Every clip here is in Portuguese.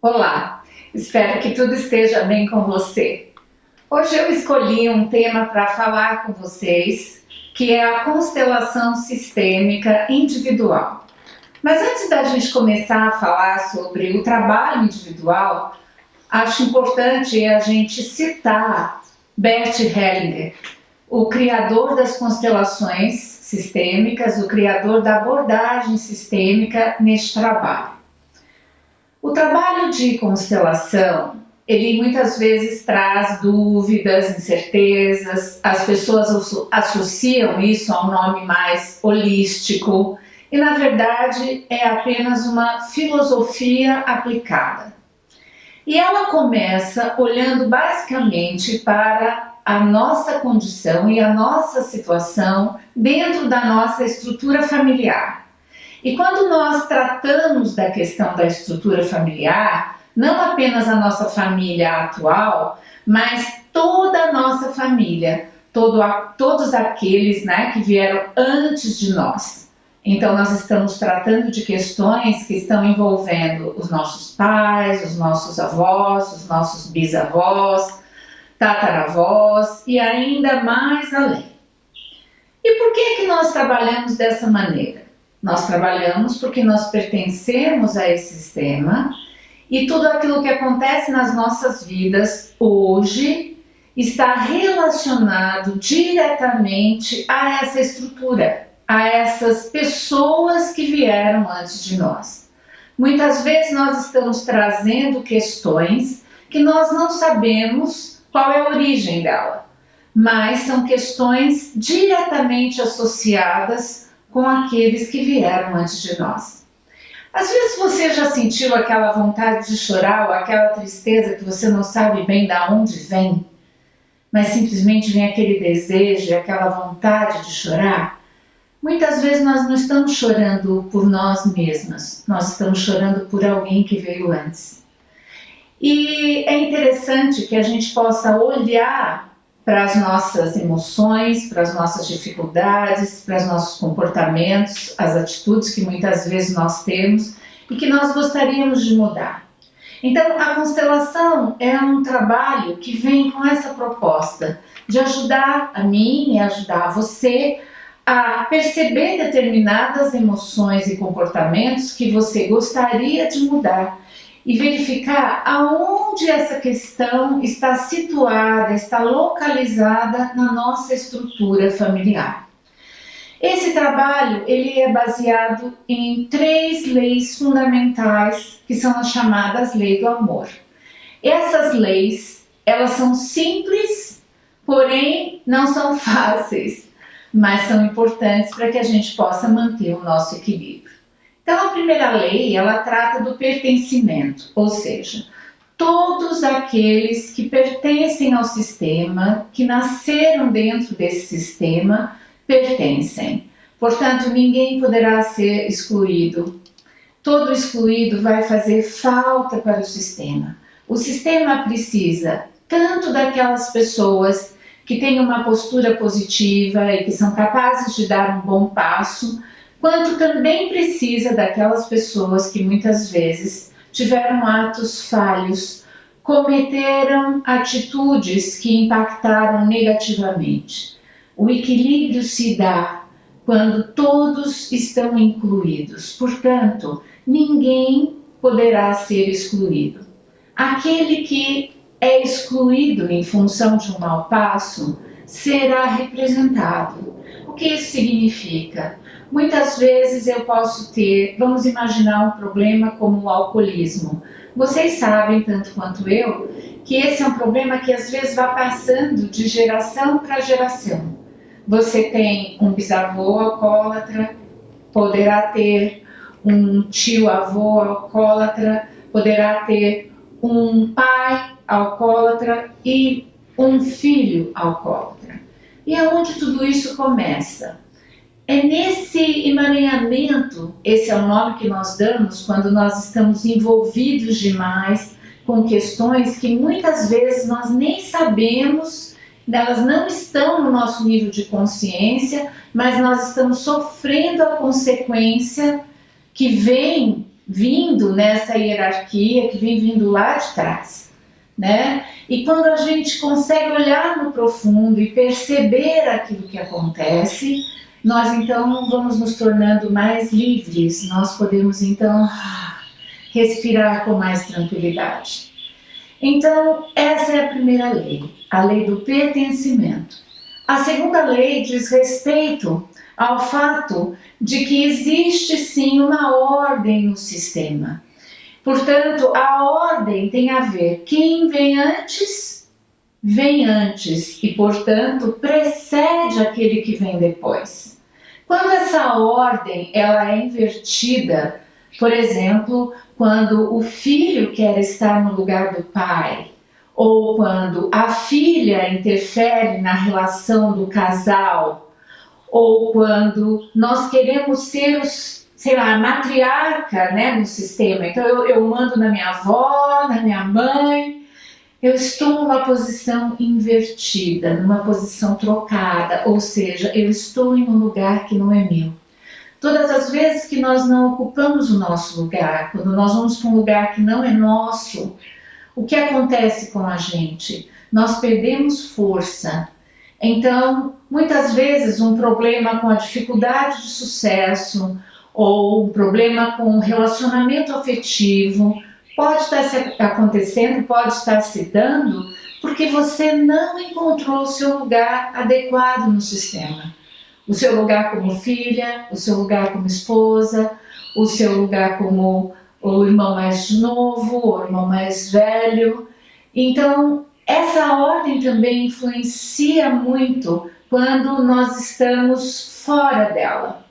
Olá, espero que tudo esteja bem com você. Hoje eu escolhi um tema para falar com vocês, que é a constelação sistêmica individual. Mas antes da gente começar a falar sobre o trabalho individual, acho importante a gente citar Bert Hellinger, o criador das constelações sistêmicas, o criador da abordagem sistêmica neste trabalho. O trabalho de constelação, ele muitas vezes traz dúvidas, incertezas, as pessoas associam isso a um nome mais holístico e, na verdade, é apenas uma filosofia aplicada. E ela começa olhando basicamente para a nossa condição e a nossa situação dentro da nossa estrutura familiar. E quando nós tratamos da questão da estrutura familiar, não apenas a nossa família atual, mas toda a nossa família, todos aqueles, que vieram antes de nós. Então nós estamos tratando de questões que estão envolvendo os nossos pais, os nossos avós, os nossos bisavós, tataravós e ainda mais além. E por que nós trabalhamos dessa maneira? Nós trabalhamos porque nós pertencemos a esse sistema e tudo aquilo que acontece nas nossas vidas hoje está relacionado diretamente a essa estrutura, a essas pessoas que vieram antes de nós. Muitas vezes nós estamos trazendo questões que nós não sabemos qual é a origem dela, mas são questões diretamente associadas com aqueles que vieram antes de nós. Às vezes você já sentiu aquela vontade de chorar ou aquela tristeza que você não sabe bem de onde vem, mas simplesmente vem aquele desejo e aquela vontade de chorar? Muitas vezes nós não estamos chorando por nós mesmas, nós estamos chorando por alguém que veio antes. E é interessante que a gente possa olhar para as nossas emoções, para as nossas dificuldades, para os nossos comportamentos, as atitudes que muitas vezes nós temos e que nós gostaríamos de mudar. Então, a constelação é um trabalho que vem com essa proposta de ajudar a mim e ajudar você a perceber determinadas emoções e comportamentos que você gostaria de mudar e verificar aonde essa questão está situada, está localizada na nossa estrutura familiar. Esse trabalho ele é baseado em 3 leis fundamentais, que são as chamadas leis do amor. Essas leis, elas são simples, porém não são fáceis, mas são importantes para que a gente possa manter o nosso equilíbrio. Então, a primeira lei, ela trata do pertencimento, ou seja, todos aqueles que pertencem ao sistema, que nasceram dentro desse sistema, pertencem. Portanto, ninguém poderá ser excluído. Todo excluído vai fazer falta para o sistema. O sistema precisa tanto daquelas pessoas que têm uma postura positiva e que são capazes de dar um bom passo, quanto também precisa daquelas pessoas que muitas vezes tiveram atos falhos, cometeram atitudes que impactaram negativamente. O equilíbrio se dá quando todos estão incluídos, portanto, ninguém poderá ser excluído. Aquele que é excluído em função de um mau passo será representado. O que isso significa? Muitas vezes eu posso ter, vamos imaginar um problema como o alcoolismo. Vocês sabem, tanto quanto eu, que esse é um problema que às vezes vai passando de geração para geração. Você tem um bisavô alcoólatra, poderá ter um tio-avô alcoólatra, poderá ter um pai alcoólatra e um filho alcoólatra. E aonde tudo isso começa? É nesse emaranhamento, esse é o nome que nós damos quando nós estamos envolvidos demais com questões que muitas vezes nós nem sabemos, elas não estão no nosso nível de consciência, mas nós estamos sofrendo a consequência que vem vindo nessa hierarquia que vem vindo lá de trás, né? E quando a gente consegue olhar no profundo e perceber aquilo que acontece, nós então vamos nos tornando mais livres, nós podemos então respirar com mais tranquilidade. Então, essa é a primeira lei, a lei do pertencimento. A segunda lei diz respeito ao fato de que existe sim uma ordem no sistema. Portanto, a ordem tem a ver quem vem antes e, portanto, precede aquele que vem depois. Quando essa ordem ela é invertida, por exemplo, quando o filho quer estar no lugar do pai, ou quando a filha interfere na relação do casal, ou quando nós queremos ser a matriarca, né, no sistema. Então eu mando na minha avó, na minha mãe, eu estou numa posição invertida, numa posição trocada, ou seja, eu estou em um lugar que não é meu. Todas as vezes que nós não ocupamos o nosso lugar, quando nós vamos para um lugar que não é nosso, o que acontece com a gente? Nós perdemos força. Então, muitas vezes um problema com a dificuldade de sucesso ou um problema com o relacionamento afetivo pode estar acontecendo, pode estar se dando porque você não encontrou o seu lugar adequado no sistema. O seu lugar como filha, o seu lugar como esposa, o seu lugar como o irmão mais novo, o irmão mais velho. Então, essa ordem também influencia muito quando nós estamos fora dela.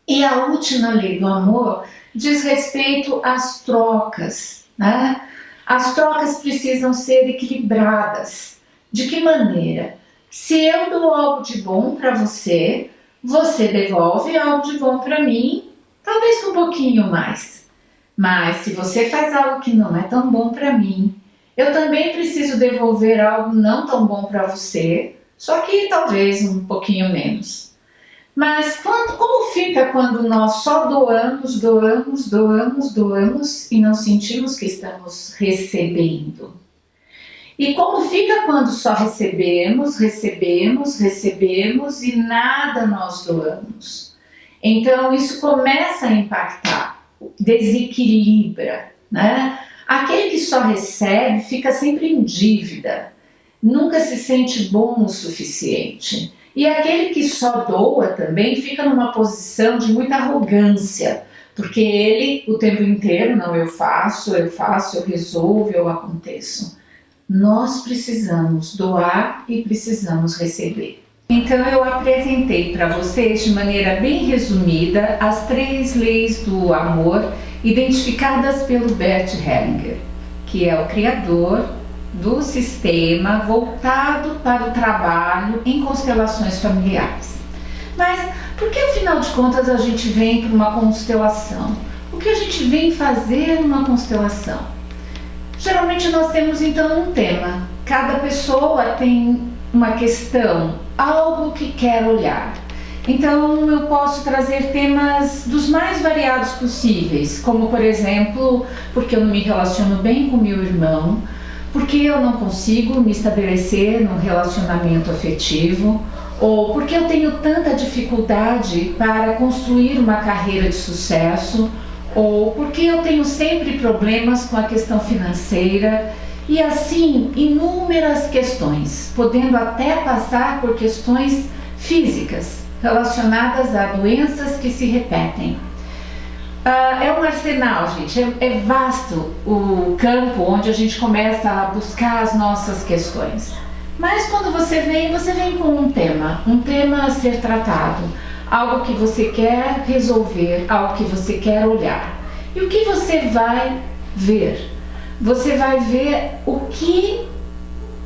E a última lei do amor diz respeito às trocas, né? As trocas precisam ser equilibradas. De que maneira? Se eu dou algo de bom para você, você devolve algo de bom para mim, talvez com um pouquinho mais. Mas se você faz algo que não é tão bom para mim, eu também preciso devolver algo não tão bom para você, só que talvez um pouquinho menos. Mas como fica quando nós só doamos e não sentimos que estamos recebendo? E como fica quando só recebemos e nada nós doamos? Então isso começa a impactar, desequilibra, né? Aquele que só recebe fica sempre em dívida, nunca se sente bom o suficiente. E aquele que só doa também fica numa posição de muita arrogância, porque ele o tempo inteiro, não, eu faço, eu resolvo, eu aconteço. Nós precisamos doar e precisamos receber. Então eu apresentei para vocês de maneira bem resumida as 3 leis do amor identificadas pelo Bert Hellinger, que é o criador do sistema voltado para o trabalho em constelações familiares. Mas por que afinal de contas a gente vem para uma constelação? O que a gente vem fazer numa constelação? Geralmente nós temos então um tema, cada pessoa tem uma questão, algo que quer olhar. Então eu posso trazer temas dos mais variados possíveis, como por exemplo, porque eu não me relaciono bem com meu irmão, porque eu não consigo me estabelecer num relacionamento afetivo, ou porque eu tenho tanta dificuldade para construir uma carreira de sucesso, ou porque eu tenho sempre problemas com a questão financeira, e assim inúmeras questões, podendo até passar por questões físicas relacionadas a doenças que se repetem. É um arsenal, gente, é vasto o campo onde a gente começa a buscar as nossas questões. Mas quando você vem com um tema a ser tratado, algo que você quer resolver, algo que você quer olhar. E o que você vai ver? Você vai ver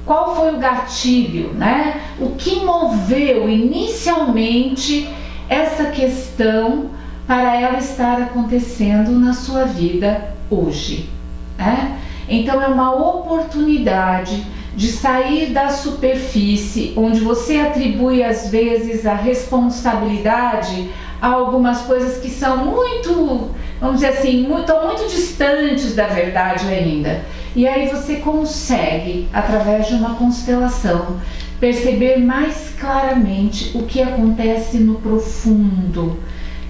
qual foi o gatilho, né? O que moveu inicialmente essa questão para ela estar acontecendo na sua vida hoje, né? Então é uma oportunidade de sair da superfície, onde você atribui às vezes a responsabilidade a algumas coisas que são muito, vamos dizer assim, estão muito distantes da verdade ainda. E aí você consegue, através de uma constelação, perceber mais claramente o que acontece no profundo,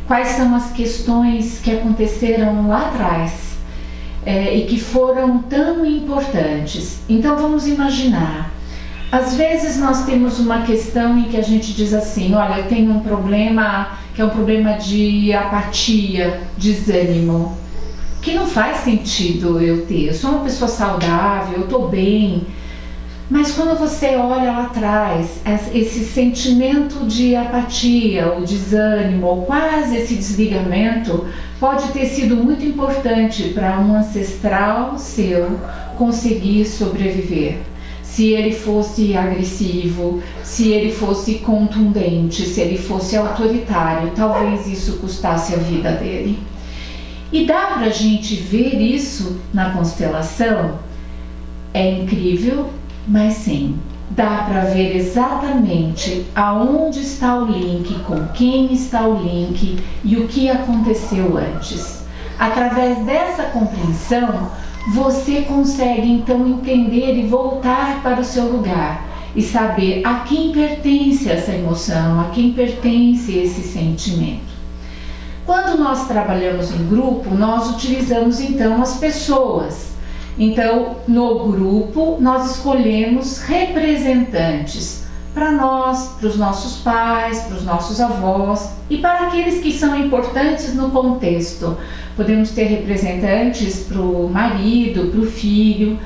quais são as questões que aconteceram lá atrás e que foram tão importantes. Então vamos imaginar, às vezes nós temos uma questão em que a gente diz assim, olha, eu tenho um problema que é um problema de apatia, desânimo, que não faz sentido eu ter. Eu sou uma pessoa saudável, eu estou bem. Mas quando você olha lá atrás, esse sentimento de apatia, ou desânimo, ou quase esse desligamento, pode ter sido muito importante para um ancestral seu conseguir sobreviver. Se ele fosse agressivo, se ele fosse contundente, se ele fosse autoritário, talvez isso custasse a vida dele. E dá pra gente ver isso na constelação? É incrível, mas sim, dá para ver exatamente aonde está o link, com quem está o link e o que aconteceu antes. Através dessa compreensão, você consegue então entender e voltar para o seu lugar e saber a quem pertence essa emoção, a quem pertence esse sentimento. Quando nós trabalhamos em grupo, nós utilizamos então as pessoas. Então, no grupo, nós escolhemos representantes para nós, para os nossos pais, para os nossos avós e para aqueles que são importantes no contexto. Podemos ter representantes para o marido, para o filho.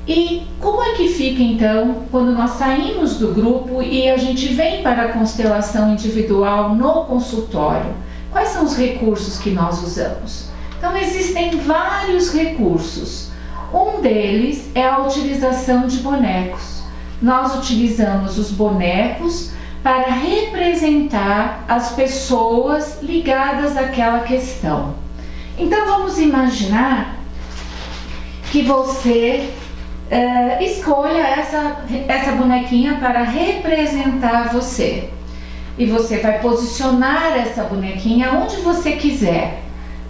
E como é que fica então quando nós saímos do grupo e a gente vem para a constelação individual no consultório? Quais são os recursos que nós usamos? Então, existem vários recursos. Um deles é a utilização de bonecos. Nós utilizamos os bonecos para representar as pessoas ligadas àquela questão. Então vamos imaginar que você escolha essa bonequinha para representar você. E você vai posicionar essa bonequinha onde você quiser,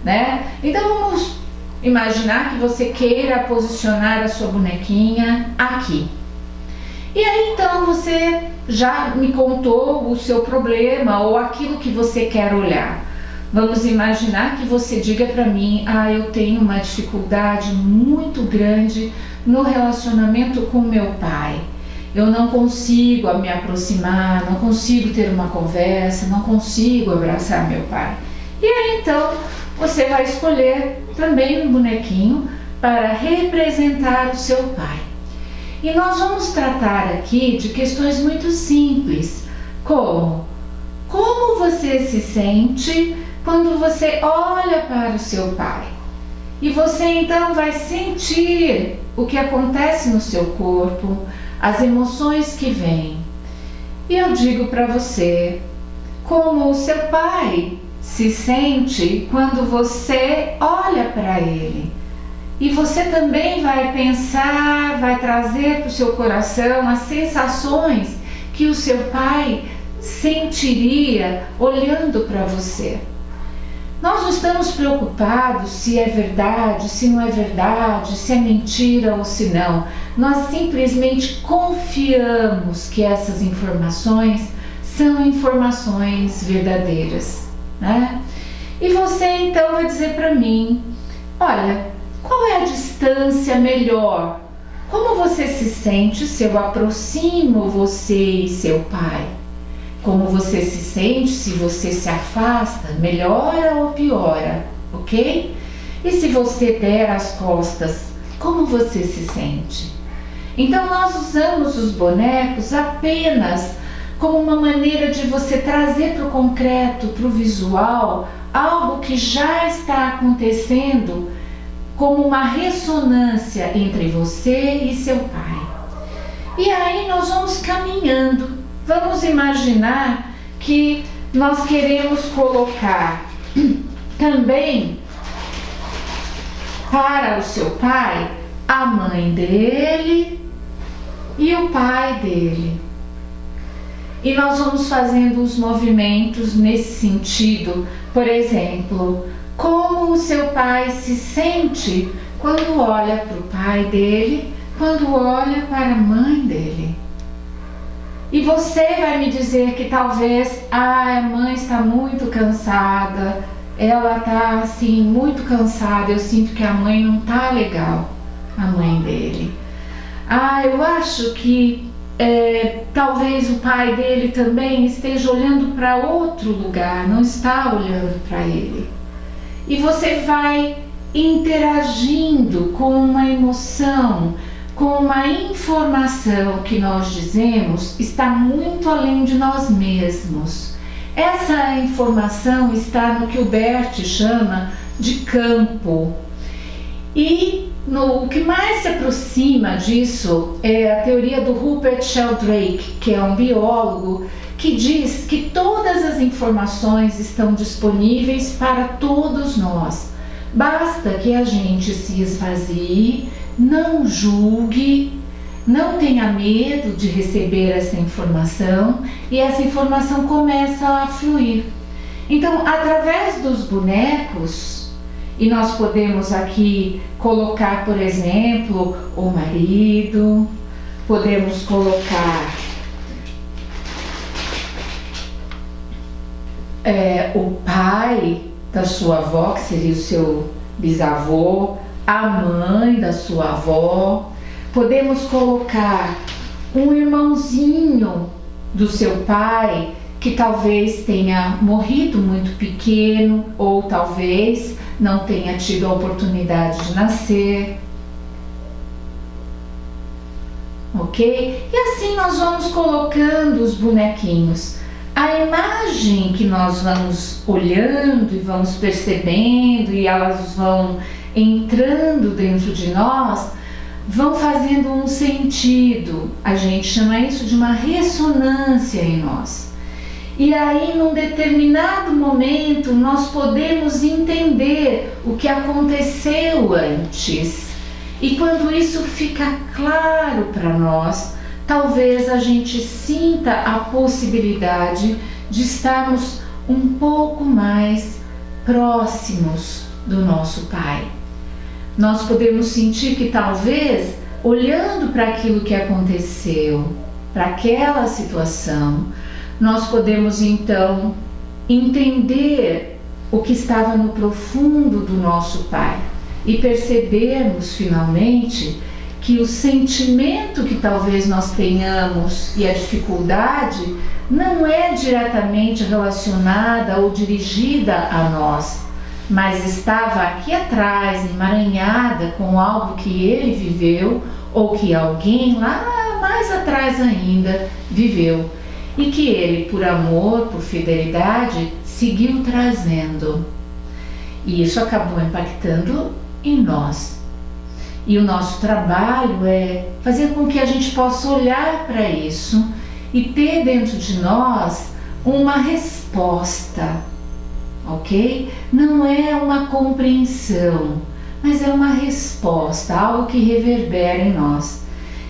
né? Então vamos imaginar que você queira posicionar a sua bonequinha aqui. E aí então você já me contou o seu problema ou aquilo que você quer olhar. Vamos imaginar que você diga para mim, eu tenho uma dificuldade muito grande no relacionamento com meu pai. Eu não consigo me aproximar, não consigo ter uma conversa, não consigo abraçar meu pai. E aí então você vai escolher também um bonequinho para representar o seu pai. E nós vamos tratar aqui de questões muito simples, como você se sente quando você olha para o seu pai. E você então vai sentir o que acontece no seu corpo, as emoções que vêm. E eu digo para você, como o seu pai se sente quando você olha para ele. E você também vai pensar, vai trazer para o seu coração as sensações que o seu pai sentiria olhando para você. Nós não estamos preocupados se é verdade, se não é verdade, se é mentira ou se não. Nós simplesmente confiamos que essas informações são informações verdadeiras, né? E você então vai dizer para mim, olha, qual é a distância melhor? Como você se sente se eu aproximo você e seu pai? Como você se sente se você se afasta? Melhora ou piora? Ok? E se você der as costas, como você se sente? Então nós usamos os bonecos apenas como uma maneira de você trazer para o concreto, para o visual, algo que já está acontecendo como uma ressonância entre você e seu pai. E aí nós vamos caminhando. Vamos imaginar que nós queremos colocar também para o seu pai a mãe dele e o pai dele. E nós vamos fazendo os movimentos nesse sentido. Por exemplo, como o seu pai se sente quando olha para o pai dele, quando olha para a mãe dele. E você vai me dizer que talvez a mãe está muito cansada, ela está assim muito cansada, eu sinto que a mãe não está legal, a mãe dele. Eu acho que talvez o pai dele também esteja olhando para outro lugar, não está olhando para ele. E você vai interagindo com uma emoção, com uma informação que nós dizemos está muito além de nós mesmos. Essa informação está no que o Bert chama de campo. E o que mais se aproxima disso é a teoria do Rupert Sheldrake, que é um biólogo, que diz que todas as informações estão disponíveis para todos nós. Basta que a gente se esvazie, não julgue, não tenha medo de receber essa informação e essa informação começa a fluir. Então, através dos bonecos, e nós podemos aqui colocar, por exemplo, o marido, podemos colocar o pai da sua avó, que seria o seu bisavô, a mãe da sua avó, podemos colocar um irmãozinho do seu pai que talvez tenha morrido muito pequeno ou talvez não tenha tido a oportunidade de nascer, ok? E assim nós vamos colocando os bonequinhos. A imagem que nós vamos olhando e vamos percebendo e elas vão entrando dentro de nós, vão fazendo um sentido. A gente chama isso de uma ressonância em nós. E aí, num determinado momento, nós podemos entender o que aconteceu antes. E quando isso fica claro para nós, talvez a gente sinta a possibilidade de estarmos um pouco mais próximos do nosso Pai. Nós podemos sentir que talvez, olhando para aquilo que aconteceu, para aquela situação, nós podemos então entender o que estava no profundo do nosso Pai e percebermos finalmente que o sentimento que talvez nós tenhamos e a dificuldade não é diretamente relacionada ou dirigida a nós, mas estava aqui atrás, emaranhada com algo que ele viveu ou que alguém lá mais atrás ainda viveu e que ele, por amor, por fidelidade, seguiu trazendo. E isso acabou impactando em nós. E o nosso trabalho é fazer com que a gente possa olhar para isso e ter dentro de nós uma resposta, ok? Não é uma compreensão, mas é uma resposta, algo que reverbera em nós.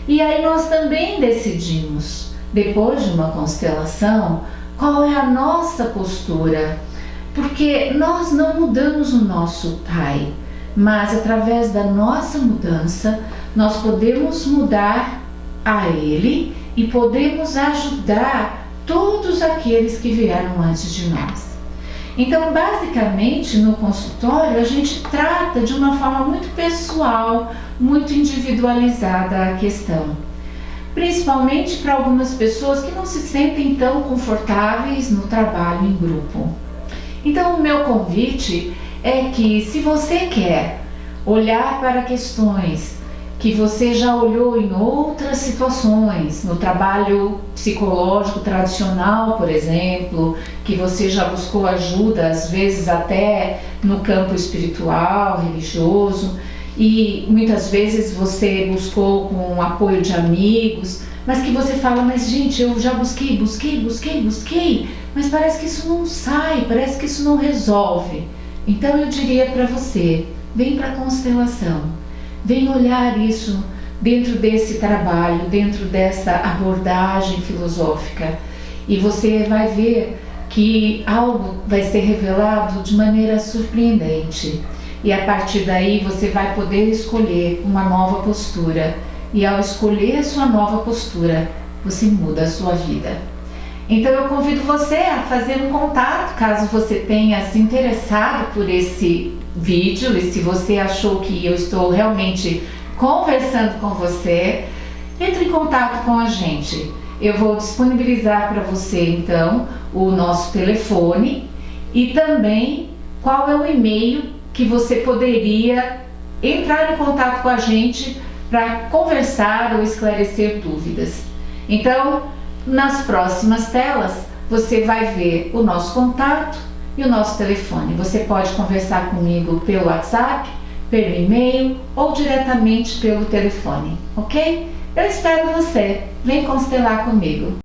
E aí nós também decidimos, depois de uma constelação, qual é a nossa postura, porque nós não mudamos o nosso Pai, mas através da nossa mudança, nós podemos mudar a Ele e podemos ajudar todos aqueles que vieram antes de nós. Então, basicamente, no consultório, a gente trata de uma forma muito pessoal, muito individualizada a questão. Principalmente para algumas pessoas que não se sentem tão confortáveis no trabalho em grupo. Então, o meu convite é que, se você quer olhar para questões que você já olhou em outras situações, no trabalho psicológico tradicional, por exemplo, que você já buscou ajuda, às vezes até no campo espiritual, religioso, e muitas vezes você buscou com o apoio de amigos, mas que você fala, mas gente, eu já busquei, mas parece que isso não sai, parece que isso não resolve. Então eu diria para você, vem para a constelação, vem olhar isso dentro desse trabalho, dentro dessa abordagem filosófica, e você vai ver que algo vai ser revelado de maneira surpreendente. E a partir daí você vai poder escolher uma nova postura. E ao escolher a sua nova postura, você muda a sua vida. Então eu convido você a fazer um contato, caso você tenha se interessado por esse vídeo e se você achou que eu estou realmente conversando com você, entre em contato com a gente. Eu vou disponibilizar para você então o nosso telefone e também qual é o e-mail que você poderia entrar em contato com a gente para conversar ou esclarecer dúvidas. Então, nas próximas telas, você vai ver o nosso contato e o nosso telefone. Você pode conversar comigo pelo WhatsApp, pelo e-mail ou diretamente pelo telefone, ok? Eu espero você. Vem constelar comigo.